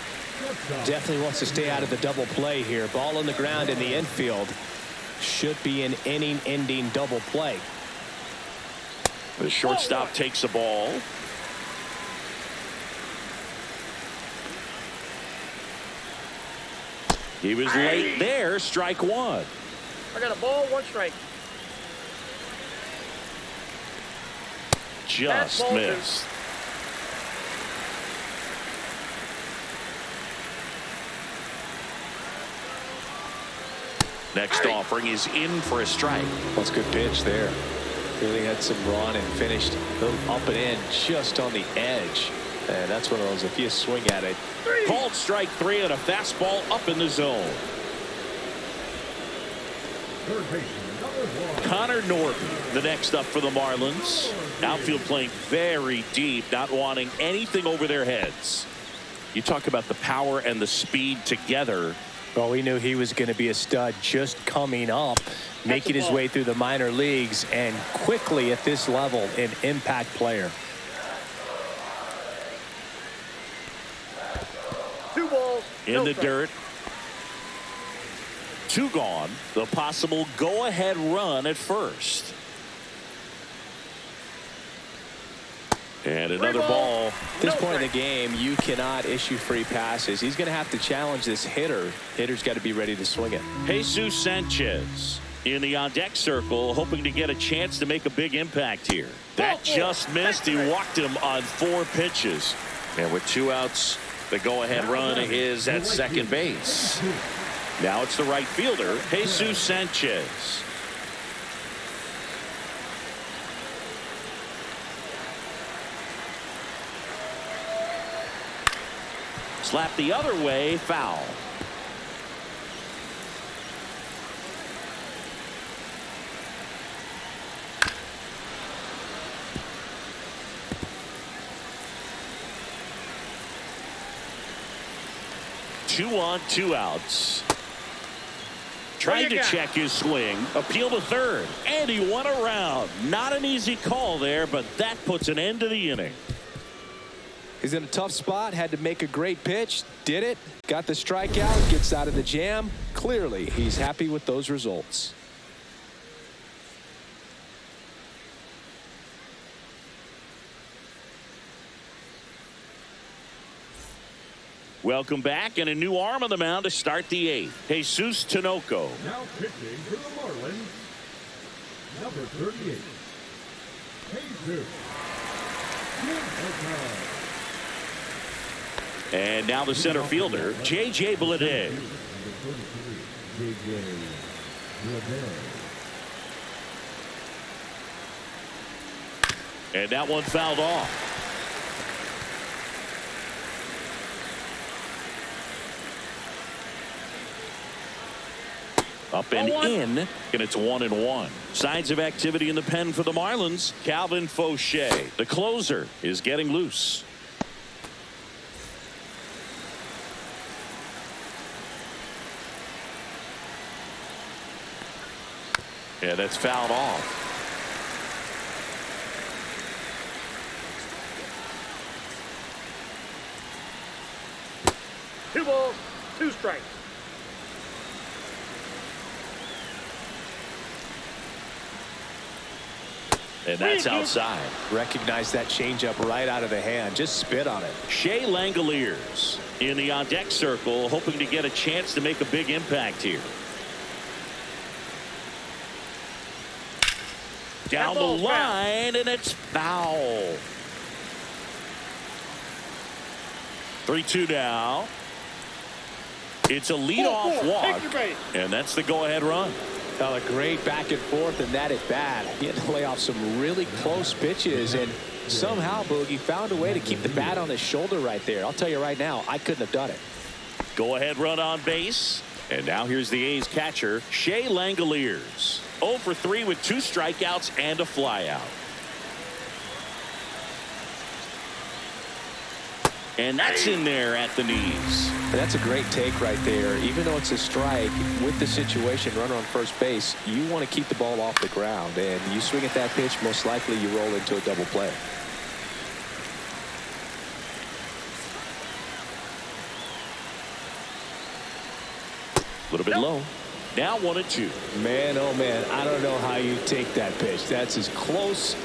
Definitely wants to stay out of the double play here. Ball on the ground in the infield. Should be an inning-ending double play. The shortstop takes the ball. He was late there. Strike one. I got a ball, 1 strike. Just missed. Next offering is in for a strike. That's a good pitch there. Really had some run and finished a little up and in just on the edge. And that's one of those, if you swing at it. Called strike 3 and a fastball up in the zone. Connor Norton, the next up for the Marlins. Outfield playing very deep, not wanting anything over their heads. You talk about the power and the speed together. Well, we knew he was going to be a stud just coming up, making his way through the minor leagues, and quickly at this level, an impact player. 2 balls. In the dirt. 2 gone. The possible go-ahead run at first. And another ball. At this point in the game, you cannot issue free passes. He's going to have to challenge this hitter. Hitter's got to be ready to swing it. Jesus Sanchez in the on-deck circle, hoping to get a chance to make a big impact here. That just missed. He walked him on 4 pitches. And with 2 outs, the go-ahead run is at second base. Now it's the right fielder, Jesus Sanchez. Slap the other way, foul. Two on, 2 outs. Tried to check his swing, appeal to third, and he won around. Not an easy call there, but that puts an end to the inning. He's in a tough spot, had to make a great pitch, did it, got the strikeout, gets out of the jam. Clearly, he's happy with those results. Welcome back, and a new arm on the mound to start the 8th. Jesus Tinoco. Now pitching for the Marlins, number 38, Jesus Tinoco. And now the center fielder, J.J. Bleday. And that one fouled off. Up and in, and it's 1-1. Signs of activity in the pen for the Marlins. Calvin Fauché, the closer, is getting loose. Yeah, that's fouled off. Two balls, 2 strikes. And that's outside. Recognize that changeup right out of the hand. Just spit on it. Shea Langoliers in the on-deck circle, hoping to get a chance to make a big impact here. Down the line, and it's foul. 3-2 now. It's a leadoff walk, and that's the go-ahead run. Well, a great back and forth, and that at bat. He had to lay off some really close pitches, and somehow Boogie found a way to keep the bat on his shoulder right there. I'll tell you right now, I couldn't have done it. Go-ahead run on base, and now here's the A's catcher, Shea Langoliers. 0 for 3 with 2 strikeouts and a flyout. And that's in there at the knees. And that's a great take right there. Even though it's a strike, with the situation, runner on first base, you want to keep the ball off the ground. And you swing at that pitch, most likely you roll into a double play. A little bit low. Now 1-2. Man, oh man, I don't know how you take that pitch. That's as close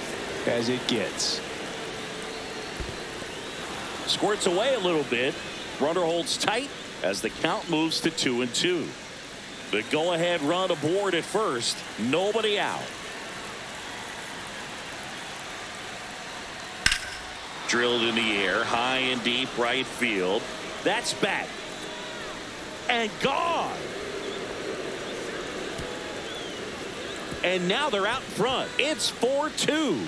as it gets. Squirts away a little bit. Runner holds tight as the count moves to 2-2. The go-ahead run aboard at first. Nobody out. Drilled in the air, high and deep right field. That's back. And gone. And now they're out in front. It's 4-2.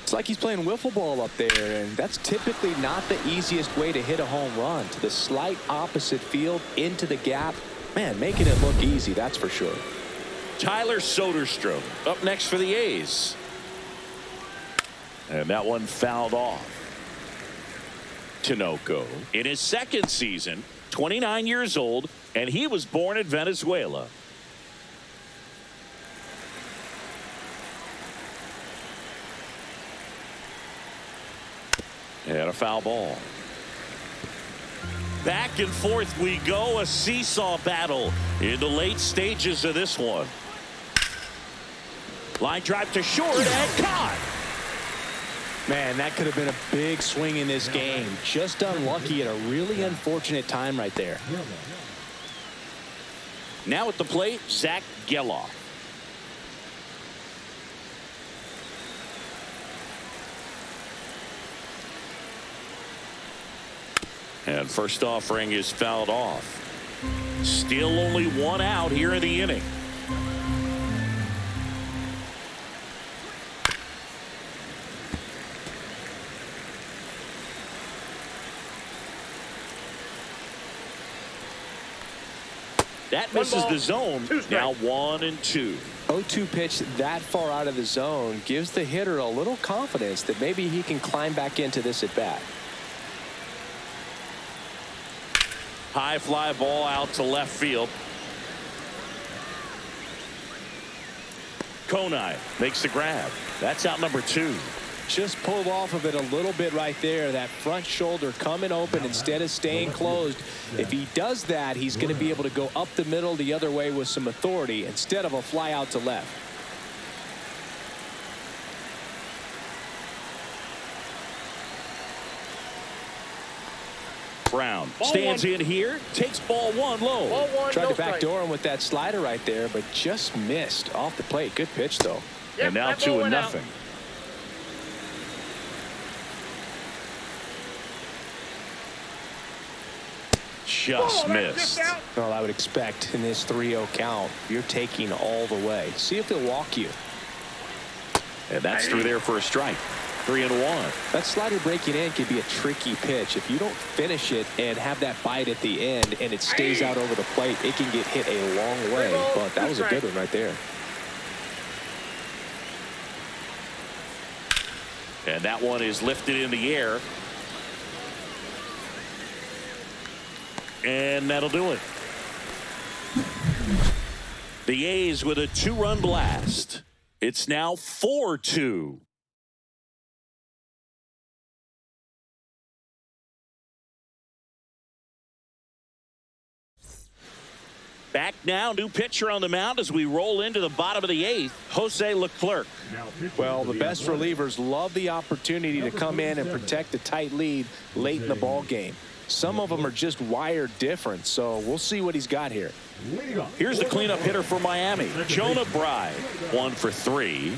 It's like he's playing wiffle ball up there, and that's typically not the easiest way to hit a home run. To the slight opposite field, into the gap. Man, making it look easy, that's for sure. Tyler Soderstrom up next for the A's. And that one fouled off. Tinoco in his second season, 29 years old, and he was born in Venezuela. And a foul ball. Back and forth we go, a seesaw battle in the late stages of this one. Line drive to short and caught. Man, that could have been a big swing in this game. Just unlucky at a really unfortunate time right there. Now at the plate, Zach Geloff. And first offering is fouled off. Still only 1 out here in the inning. That misses the zone. Now 1-2. 0-2 pitch that far out of the zone gives the hitter a little confidence that maybe he can climb back into this at bat. High fly ball out to left field. Konai makes the grab. That's out number 2. Just pulled off of it a little bit right there. That front shoulder coming open instead of staying closed. If he does that, he's going to be able to go up the middle the other way with some authority instead of a fly out to left. Brown stands in here, takes ball 1 low. Tried to backdoor him with that slider right there, but just missed off the plate. Good pitch, though. And now 2-0. Just missed. Well, I would expect in this 3-0 count, you're taking all the way. See if he'll walk you. And that's through there for a strike. 3-1. That slider breaking in can be a tricky pitch. If you don't finish it and have that bite at the end and it stays out over the plate, it can get hit a long way. But that was a good one right there. And that one is lifted in the air. and that'll do it. The A's with a 2-run blast. It's now 4-2. Back now, new pitcher on the mound as we roll into the bottom of the 8th, Jose Leclerc. Well, the best relievers love the opportunity to come in and protect a tight lead late in the ball game. Some of them are just wired different, so we'll see what he's got here. Here's the cleanup hitter for Miami, Jonah Bride, 1 for 3.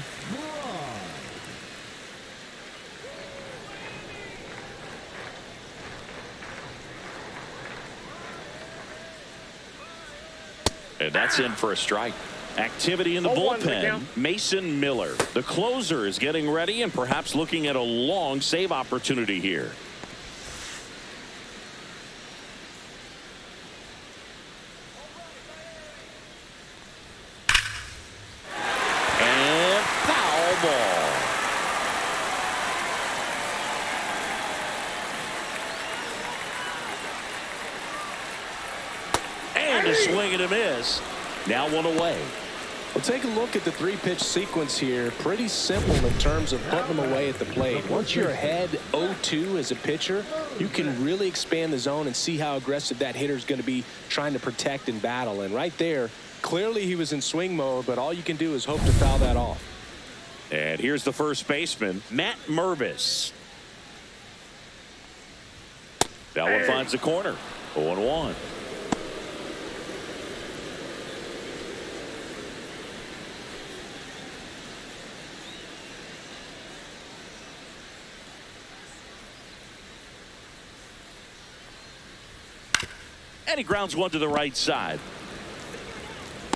And that's in for a strike. Activity in the bullpen. Mason Miller, the closer, is getting ready and perhaps looking at a long save opportunity here. And foul ball. And a swing and a miss. Now 1 away. Well, take a look at the 3-pitch sequence here. Pretty simple in terms of putting them away at the plate. Once you're ahead 0-2 as a pitcher, you can really expand the zone and see how aggressive that hitter is going to be trying to protect and battle. And right there, clearly he was in swing mode, but all you can do is hope to foul that off. And here's the first baseman, Matt Mervis. That one finds the corner. 0-1. And he grounds one to the right side.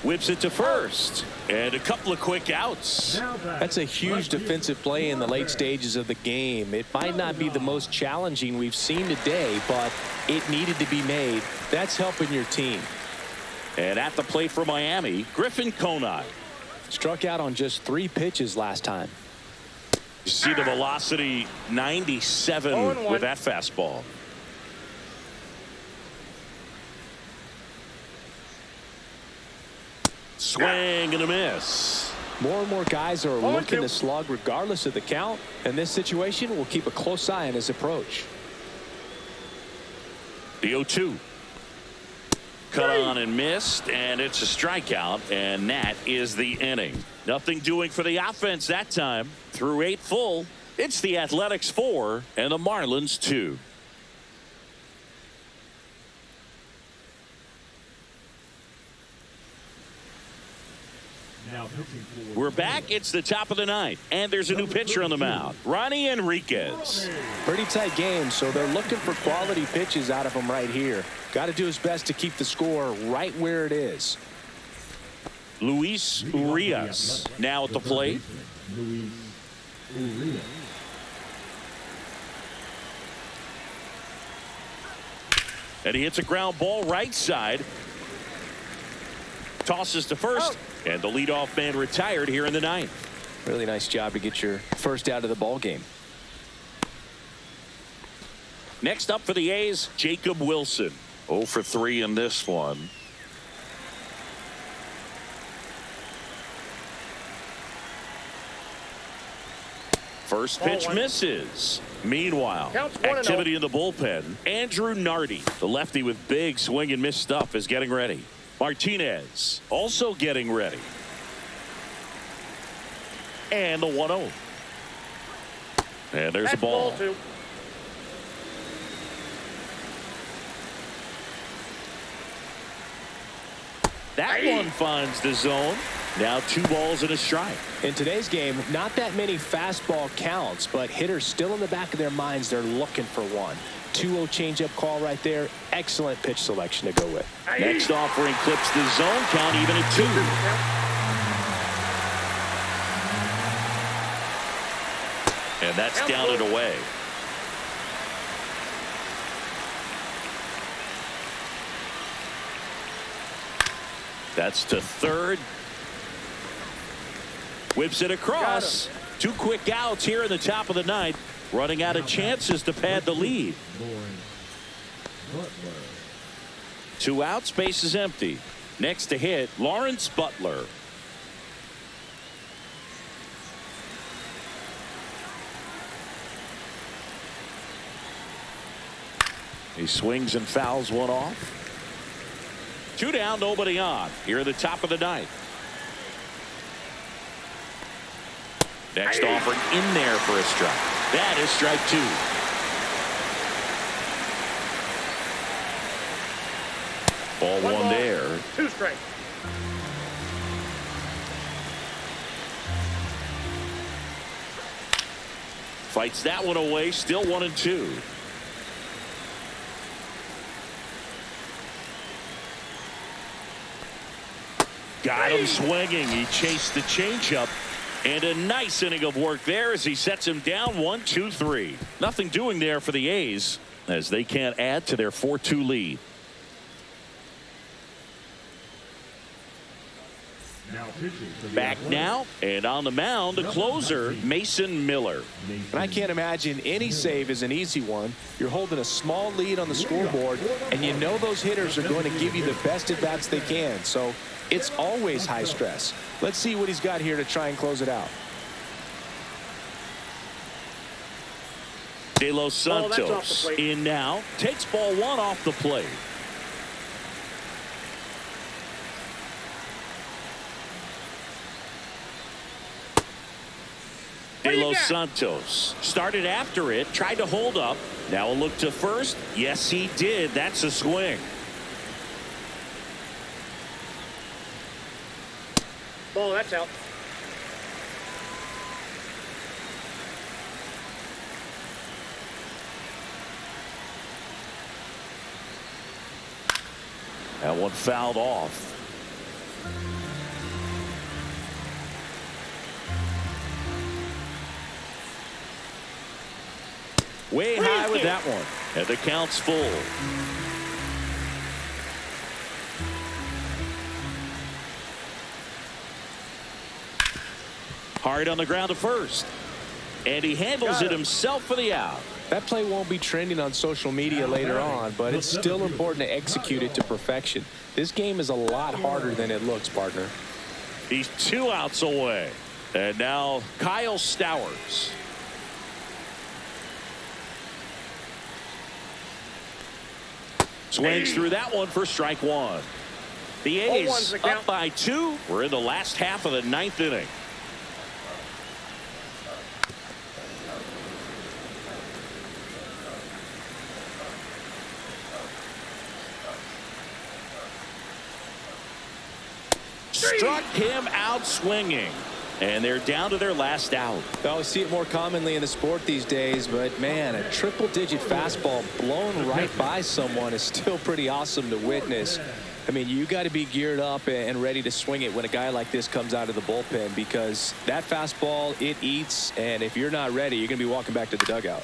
Whips it to first. And a couple of quick outs. That's a huge defensive play in the late stages of the game. It might not be the most challenging we've seen today, but it needed to be made. That's helping your team. And at the plate for Miami, Griffin Conine. Struck out on just 3 pitches last time. You see the velocity, 97 with that fastball. Swing and a miss. More and more guys are looking to slug regardless of the count. In this situation, we'll keep a close eye on his approach. The 0-2. Cut on and missed, and it's a strikeout, and that is the inning. Nothing doing for the offense that time. Through 8 full, it's the Athletics 4 and the Marlins 2. We're back. It's the top of the 9th, and there's a new pitcher on the mound, Ronnie Enriquez. Pretty tight game, so they're looking for quality pitches out of him right here. Got to do his best to keep the score right where it is. Luis Urias now at the plate. And he hits a ground ball right side. Tosses to first. And the leadoff man retired here in the 9th. Really nice job to get your first out of the ball game. Next up for the A's, Jacob Wilson. 0 for 3 in this one. First pitch misses. Meanwhile, activity in the bullpen. Andrew Nardi, the lefty with big swing and miss stuff, is getting ready. Martinez also getting ready. And the 1-0. And there's the ball. That one finds the zone. Now 2 balls and a strike. In today's game, not that many fastball counts, but hitters still in the back of their minds, they're looking for one. 2-0 changeup call right there. Excellent pitch selection to go with. Next offering clips the zone count even at 2. And that's down and away. That's to third. Whips it across. 2 quick outs here in the top of the 9th. Running out of chances to pad the lead. 2 outs, base is empty. Next to hit, Lawrence Butler. He swings and fouls one off. 2 down, nobody on. Here at the top of the ninth. Next offering in there for a strike. That is strike 2. Ball one there. 2 strikes. Fights that one away. Still 1-2. Got him swinging. He chased the changeup. And a nice inning of work there as he sets him down 1-2-3. Nothing doing there for the A's as they can't add to their 4-2 lead. Back now, and on the mound, the closer, Mason Miller. And I can't imagine any save is an easy one. You're holding a small lead on the scoreboard, and you know those hitters are going to give you the best at-bats they can. So it's always high stress. Let's see what he's got here to try and close it out. De Los Santos in now. Takes ball 1 off the plate. De Los Santos started after it, tried to hold up. Now a look to first. Yes, he did. That's a swing. Ball, that's out. That one fouled off. Way high with that one. And the count's full. Hard on the ground to first. And he handles it himself for the out. That play won't be trending on social media later on, but it's still important to execute it to perfection. This game is a lot harder than it looks, partner. He's 2 outs away. And now Kyle Stowers. Swings through that one for strike 1. The A's up by 2. We're in the last half of the 9th inning. Struck him out swinging. And they're down to their last out. Well, we see it more commonly in the sport these days, but man, a triple-digit fastball blown right by someone is still pretty awesome to witness. I mean, you got to be geared up and ready to swing it when a guy like this comes out of the bullpen, because that fastball, it eats, and if you're not ready, you're going to be walking back to the dugout.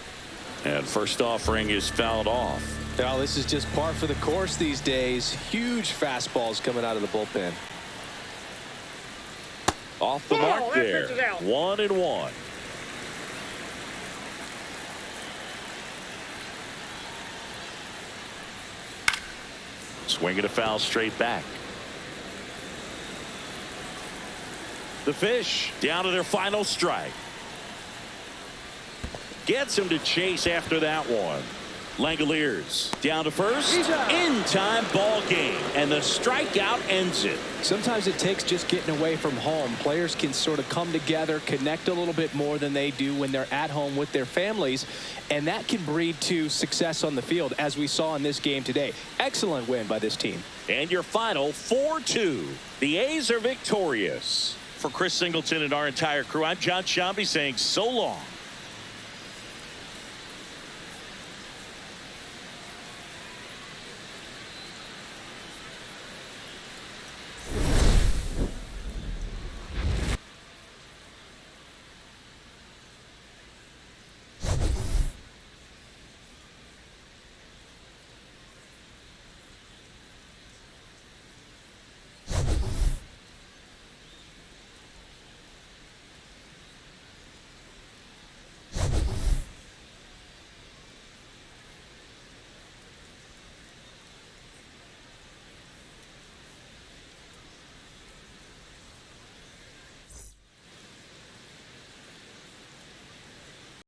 And first offering is fouled off. Well, this is just par for the course these days. Huge fastballs coming out of the bullpen. Off the mark there. 1-1. Swinging a foul straight back. The Fish down to their final strike. Gets him to chase after that one. Langoliers down to first. In time, ball game, and the strikeout ends it. Sometimes it takes just getting away from home. Players can sort of come together, connect a little bit more than they do when they're at home with their families, and that can breed to success on the field, as we saw in this game today. Excellent win by this team. And your final 4-2. The A's are victorious. For Chris Singleton and our entire crew, I'm John Shambi saying so long.